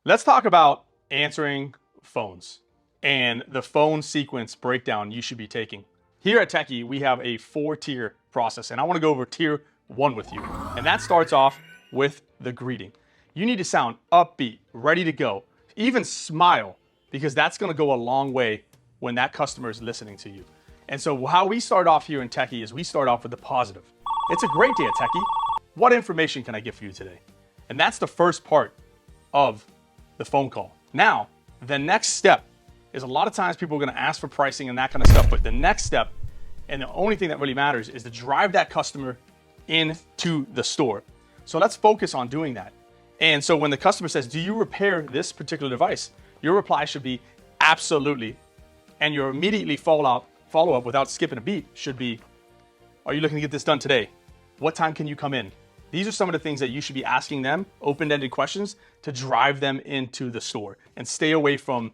Let's talk about answering phones and the phone sequence breakdown you should be taking. Here at Techy, we have a 4-tier process, and I want to go over tier 1 with you. And that starts off with the greeting. You need to sound upbeat, ready to go, even smile, because that's going to go a long way when that customer is listening to you. And so how we start off here in Techy is we start off with the positive. It's a great day at Techy. What information can I get for you today? And that's the first part of the phone call. Now, the next step is a lot of times people are going to ask for pricing and that kind of stuff, but the next step, and the only thing that really matters, is to drive that customer into the store. So let's focus on doing that. And so when the customer says, do you repair this particular device? Your reply should be absolutely. And your immediately follow-up without skipping a beat should be, are you looking to get this done today? What time can you come in? These are some of the things that you should be asking them, open-ended questions, to drive them into the store and stay away from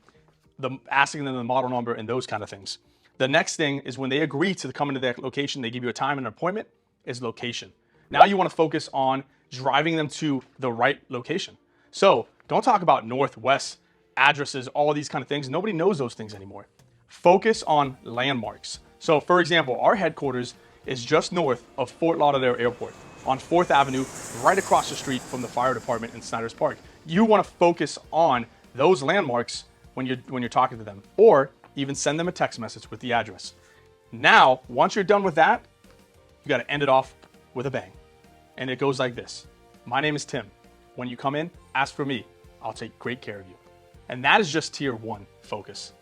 asking them the model number and those kind of things. The next thing is when they agree to come into that location, they give you a time and an appointment, is location. Now you want to focus on driving them to the right location. So don't talk about northwest addresses, all these kind of things. Nobody knows those things anymore. Focus on landmarks. So for example, our headquarters is just north of Fort Lauderdale Airport on 4th Avenue, right across the street from the fire department in Snyder's Park. You want to focus on those landmarks when you're talking to them, or even send them a text message with the address. Now, once you're done with that, you got to end it off with a bang. And it goes like this. My name is Tim. When you come in, ask for me. I'll take great care of you. And that is just tier 1 focus.